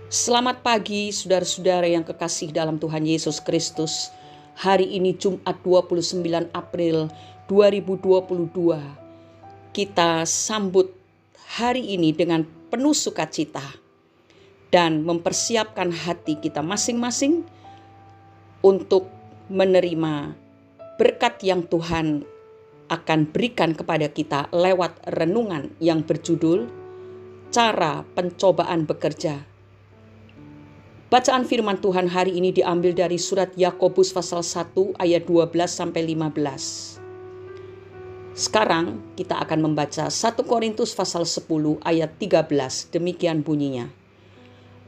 Selamat pagi saudara-saudara yang kekasih dalam Tuhan Yesus Kristus. Hari ini Jumat 29 April 2022. Kita sambut hari ini dengan penuh sukacita dan mempersiapkan hati kita masing-masing untuk menerima berkat yang Tuhan akan berikan kepada kita lewat renungan yang berjudul Cara Pencobaan Bekerja. Bacaan firman Tuhan hari ini diambil dari surat Yakobus pasal 1 ayat 12 sampai 15. Sekarang kita akan membaca 1 Korintus pasal 10 ayat 13. Demikian bunyinya.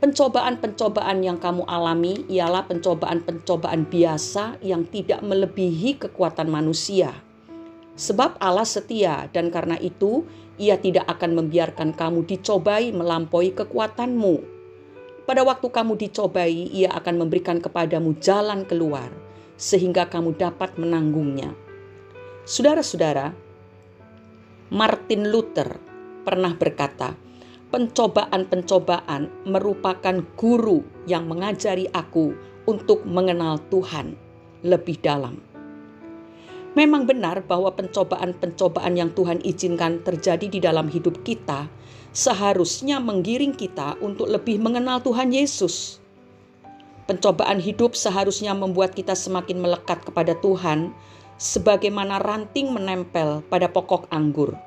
Pencobaan-pencobaan yang kamu alami ialah pencobaan-pencobaan biasa yang tidak melebihi kekuatan manusia. Sebab Allah setia dan karena itu Ia tidak akan membiarkan kamu dicobai melampaui kekuatanmu. Pada waktu kamu dicobai, Ia akan memberikan kepadamu jalan keluar, sehingga kamu dapat menanggungnya. Saudara-saudara, Martin Luther pernah berkata, pencobaan-pencobaan merupakan guru yang mengajari aku untuk mengenal Tuhan lebih dalam. Memang benar bahwa pencobaan-pencobaan yang Tuhan izinkan terjadi di dalam hidup kita seharusnya menggiring kita untuk lebih mengenal Tuhan Yesus. Pencobaan hidup seharusnya membuat kita semakin melekat kepada Tuhan, sebagaimana ranting menempel pada pokok anggur.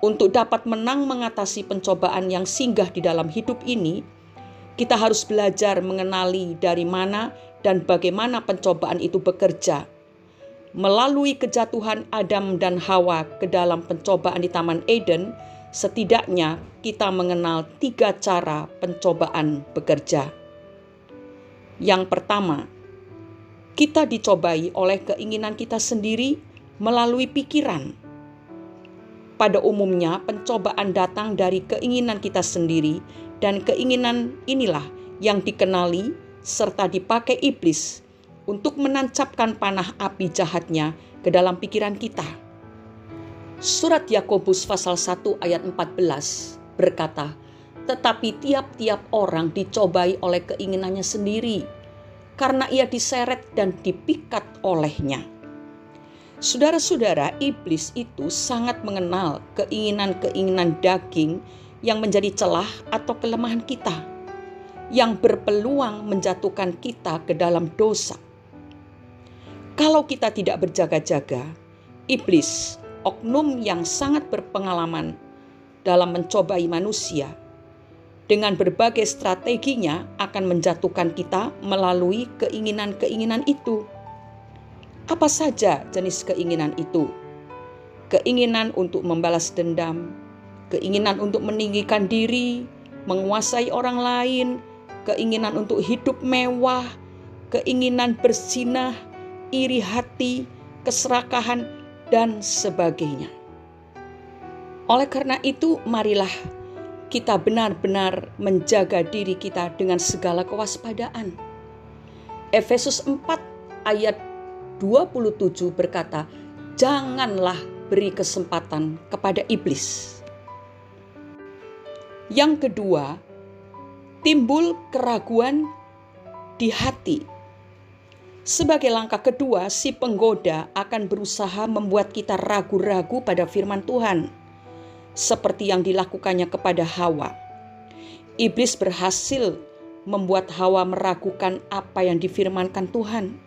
Untuk dapat menang mengatasi pencobaan yang singgah di dalam hidup ini, kita harus belajar mengenali dari mana dan bagaimana pencobaan itu bekerja. Melalui kejatuhan Adam dan Hawa ke dalam pencobaan di Taman Eden, setidaknya kita mengenal 3 cara pencobaan bekerja. Yang pertama, kita dicobai oleh keinginan kita sendiri melalui pikiran. Pada umumnya, pencobaan datang dari keinginan kita sendiri dan keinginan inilah yang dikenali serta dipakai iblis untuk menancapkan panah api jahatnya ke dalam pikiran kita. Surat Yakobus pasal 1 ayat 14 berkata, tetapi tiap-tiap orang dicobai oleh keinginannya sendiri, karena ia diseret dan dipikat olehnya. Saudara-saudara, iblis itu sangat mengenal keinginan-keinginan daging yang menjadi celah atau kelemahan kita, yang berpeluang menjatuhkan kita ke dalam dosa. Kalau kita tidak berjaga-jaga, iblis, oknum yang sangat berpengalaman dalam mencobai manusia, dengan berbagai strateginya akan menjatuhkan kita melalui keinginan-keinginan itu. Apa saja jenis keinginan itu? Keinginan untuk membalas dendam, keinginan untuk meninggikan diri, menguasai orang lain, keinginan untuk hidup mewah, keinginan berzinah, iri hati, keserakahan, dan sebagainya. Oleh karena itu, marilah kita benar-benar menjaga diri kita dengan segala kewaspadaan. Efesus 4 ayat 27 berkata, janganlah beri kesempatan kepada iblis. Yang kedua, timbul keraguan di hati. Sebagai langkah kedua, si penggoda akan berusaha membuat kita ragu-ragu pada firman Tuhan, seperti yang dilakukannya kepada Hawa. Iblis berhasil membuat Hawa meragukan apa yang difirmankan Tuhan.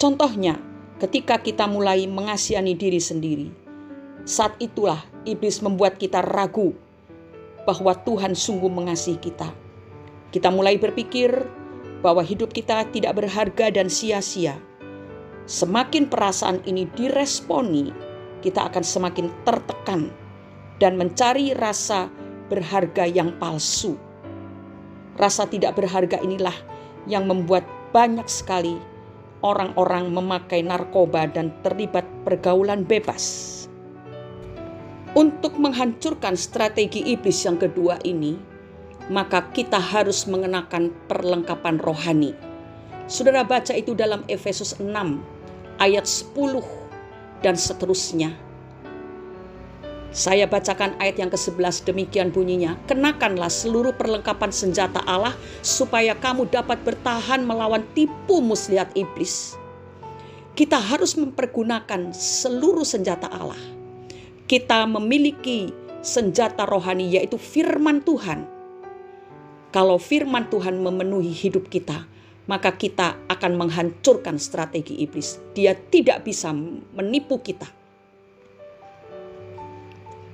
Contohnya, ketika kita mulai mengasihani diri sendiri, saat itulah iblis membuat kita ragu bahwa Tuhan sungguh mengasihi kita. Kita mulai berpikir bahwa hidup kita tidak berharga dan sia-sia. Semakin perasaan ini diresponi, kita akan semakin tertekan dan mencari rasa berharga yang palsu. Rasa tidak berharga inilah yang membuat banyak sekali orang-orang memakai narkoba dan terlibat pergaulan bebas. Untuk menghancurkan strategi iblis yang kedua ini, maka kita harus mengenakan perlengkapan rohani. Saudara baca itu dalam Efesus 6 ayat 10 dan seterusnya. Saya bacakan ayat yang ke-11, demikian bunyinya, kenakanlah seluruh perlengkapan senjata Allah supaya kamu dapat bertahan melawan tipu muslihat iblis. Kita harus mempergunakan seluruh senjata Allah. Kita memiliki senjata rohani yaitu firman Tuhan. Kalau firman Tuhan memenuhi hidup kita, maka kita akan menghancurkan strategi iblis. Dia tidak bisa menipu kita.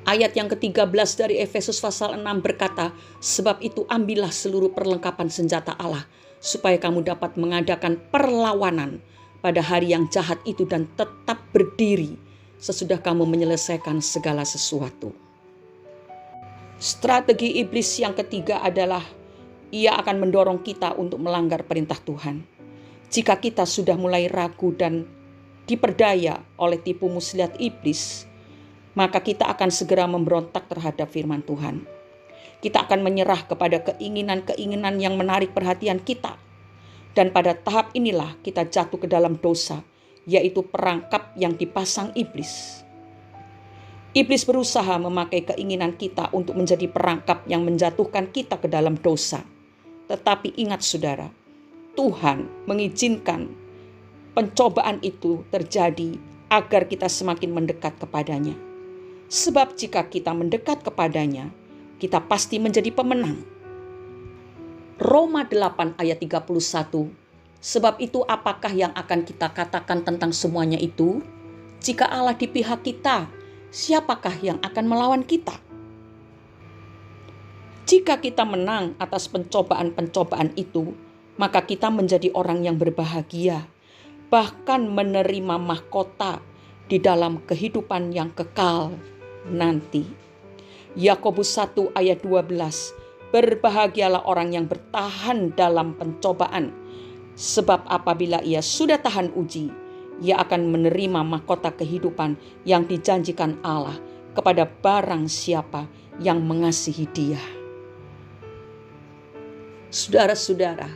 Ayat yang ke-13 dari Efesus pasal 6 berkata, sebab itu ambillah seluruh perlengkapan senjata Allah, supaya kamu dapat mengadakan perlawanan pada hari yang jahat itu dan tetap berdiri sesudah kamu menyelesaikan segala sesuatu. Strategi iblis yang ketiga adalah ia akan mendorong kita untuk melanggar perintah Tuhan. Jika kita sudah mulai ragu dan diperdaya oleh tipu muslihat iblis, maka kita akan segera memberontak terhadap firman Tuhan. Kita akan menyerah kepada keinginan-keinginan yang menarik perhatian kita. Dan pada tahap inilah kita jatuh ke dalam dosa, yaitu perangkap yang dipasang iblis. Iblis berusaha memakai keinginan kita untuk menjadi perangkap yang menjatuhkan kita ke dalam dosa. Tetapi ingat saudara, Tuhan mengizinkan pencobaan itu terjadi agar kita semakin mendekat kepadanya. Sebab jika kita mendekat kepadanya, kita pasti menjadi pemenang. Roma 8 ayat 31. Sebab itu apakah yang akan kita katakan tentang semuanya itu? Jika Allah di pihak kita, siapakah yang akan melawan kita? Jika kita menang atas pencobaan-pencobaan itu, maka kita menjadi orang yang berbahagia, bahkan menerima mahkota di dalam kehidupan yang kekal nanti. Yakobus 1 ayat 12, berbahagialah orang yang bertahan dalam pencobaan, sebab apabila ia sudah tahan uji, ia akan menerima mahkota kehidupan yang dijanjikan Allah kepada barang siapa yang mengasihi Dia. Saudara-saudara,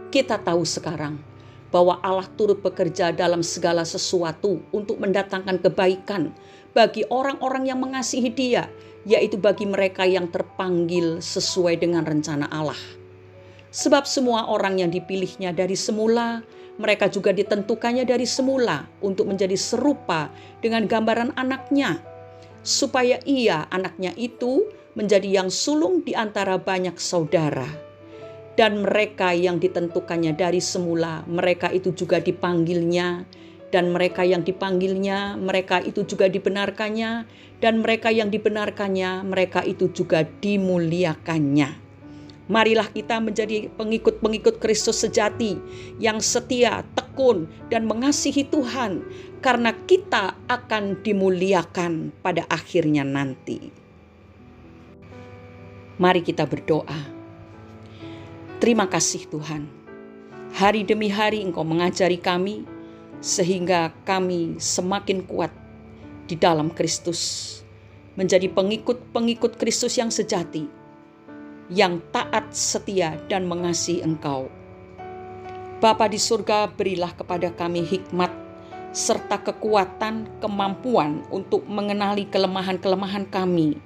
kita tahu sekarang bahwa Allah turut bekerja dalam segala sesuatu untuk mendatangkan kebaikan bagi orang-orang yang mengasihi Dia, yaitu bagi mereka yang terpanggil sesuai dengan rencana Allah. Sebab semua orang yang dipilihnya dari semula, mereka juga ditentukannya dari semula untuk menjadi serupa dengan gambaran anaknya, supaya ia, anaknya itu, menjadi yang sulung di antara banyak saudara. Dan mereka yang ditentukannya dari semula, mereka itu juga dipanggilnya. Dan mereka yang dipanggilnya, mereka itu juga dibenarkannya. Dan mereka yang dibenarkannya, mereka itu juga dimuliakannya. Marilah kita menjadi pengikut-pengikut Kristus sejati yang setia, tekun, dan mengasihi Tuhan. Karena kita akan dimuliakan pada akhirnya nanti. Mari kita berdoa. Terima kasih Tuhan, hari demi hari Engkau mengajari kami sehingga kami semakin kuat di dalam Kristus, menjadi pengikut-pengikut Kristus yang sejati, yang taat, setia, dan mengasihi Engkau. Bapa di surga, berilah kepada kami hikmat serta kekuatan, kemampuan untuk mengenali kelemahan-kelemahan kami,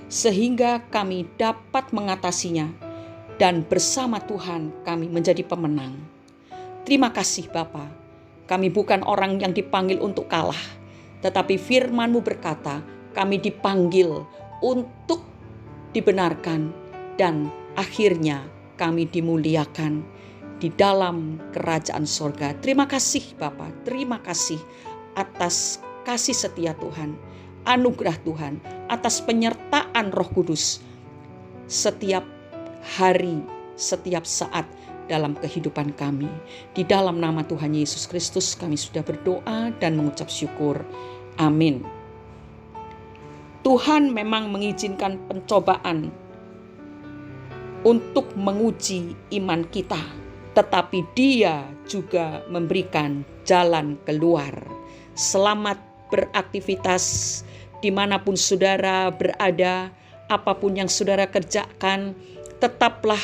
sehingga kami dapat mengatasinya. Dan bersama Tuhan kami menjadi pemenang. Terima kasih Bapa. Kami bukan orang yang dipanggil untuk kalah. Tetapi firman-Mu berkata, kami dipanggil untuk dibenarkan. Dan akhirnya kami dimuliakan di dalam kerajaan sorga. Terima kasih Bapa. Terima kasih atas kasih setia Tuhan. Anugerah Tuhan. Atas penyertaan Roh Kudus. Setiap hari, setiap saat dalam kehidupan kami. Di dalam nama Tuhan Yesus Kristus kami sudah berdoa dan mengucap syukur. Amin. Tuhan memang mengizinkan pencobaan untuk menguji iman kita, tetapi Dia juga memberikan jalan keluar. Selamat beraktivitas dimanapun saudara berada, apapun yang saudara kerjakan. Tetaplah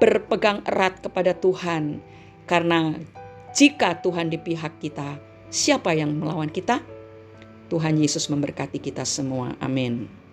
berpegang erat kepada Tuhan, karena jika Tuhan di pihak kita, siapa yang melawan kita? Tuhan Yesus memberkati kita semua. Amin.